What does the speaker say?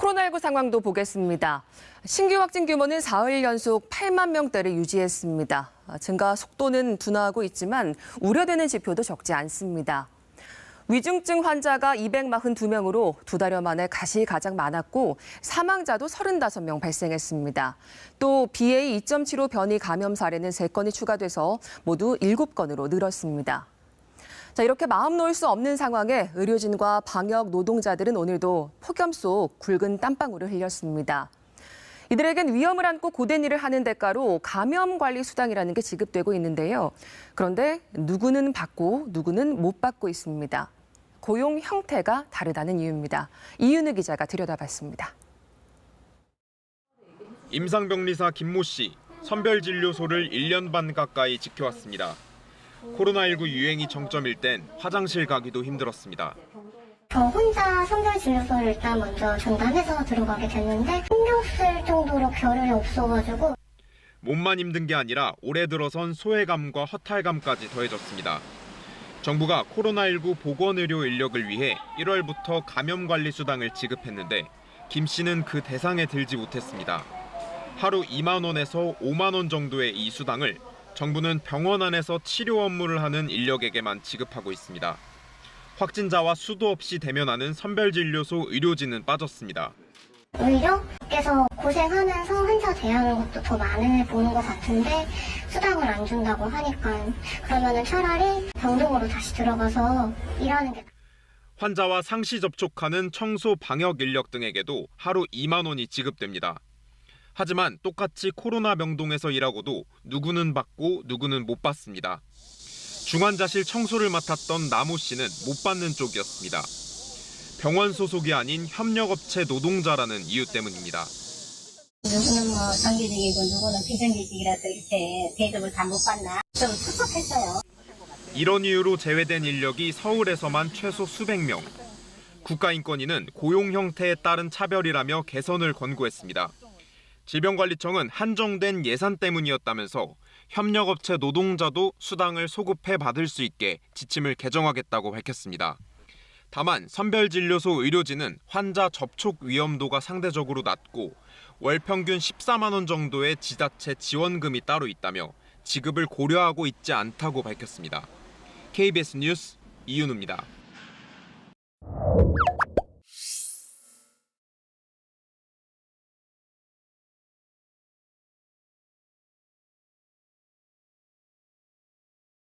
코로나19 상황도 보겠습니다. 신규 확진 규모는 사흘 연속 8만 명대를 유지했습니다. 증가 속도는 둔화하고 있지만 우려되는 지표도 적지 않습니다. 위중증 환자가 242명으로 2달여 만에 가장 많았고 사망자도 35명 발생했습니다. 또 BA.2.75 변이 감염 사례는 3건이 추가돼서 모두 7건으로 늘었습니다. 이렇게 마음 놓을 수 없는 상황에 의료진과 방역 노동자들은 오늘도 폭염 속 굵은 땀방울을 흘렸습니다. 이들에겐 위험을 안고 고된 일을 하는 대가로 감염 관리 수당이라는 게 지급되고 있는데요. 그런데 누구는 받고 누구는 못 받고 있습니다. 고용 형태가 다르다는 이유입니다. 이윤우 기자가 들여다봤습니다. 임상병리사 김모 씨, 선별진료소를 1년 반 가까이 지켜왔습니다. 코로나19 유행이 정점일 땐 화장실 가기도 힘들었습니다. 저 혼자 선별진료소를 일단 먼저 전담해서 들어가게 됐는데 신경 쓸 정도로 겨를이 없어가지고 몸만 힘든 게 아니라 올해 들어선 소외감과 허탈감까지 더해졌습니다. 정부가 코로나19 보건의료 인력을 위해 1월부터 감염관리 수당을 지급했는데 김 씨는 그 대상에 들지 못했습니다. 하루 2만 원에서 5만 원 정도의 이 수당을 정부는 병원 안에서 치료 업무를 하는 인력에게만 지급하고 있습니다. 확진자와 수도 없이 대면하는 선별진료소 의료진은 빠졌습니다. 오히려 밖에서 고생하면서 환자 대하는 것도 더 많이 보는 것 같은데 수당을 안 준다고 하니까 그러면은 차라리 병동으로 다시 들어가서 일하는 게. 환자와 상시 접촉하는 청소 방역 인력 등에게도 하루 2만 원이 지급됩니다. 하지만 똑같이 코로나 병동에서 일하고도 누구는 받고 누구는 못 받습니다. 중환자실 청소를 맡았던 나무 씨는 못 받는 쪽이었습니다. 병원 소속이 아닌 협력업체 노동자라는 이유 때문입니다. 누구는 정규직이고 누구는 비정규직이라서 이렇게 대접을 다 못 받나 좀 섭섭했어요. 이런 이유로 제외된 인력이 서울에서만 최소 수백 명. 국가인권위는 고용 형태에 따른 차별이라며 개선을 권고했습니다. 질병관리청은 한정된 예산 때문이었다면서 협력업체 노동자도 수당을 소급해 받을 수 있게 지침을 개정하겠다고 밝혔습니다. 다만 선별진료소 의료진은 환자 접촉 위험도가 상대적으로 낮고 월 평균 14만 원 정도의 지자체 지원금이 따로 있다며 지급을 고려하고 있지 않다고 밝혔습니다. KBS 뉴스 이윤우입니다.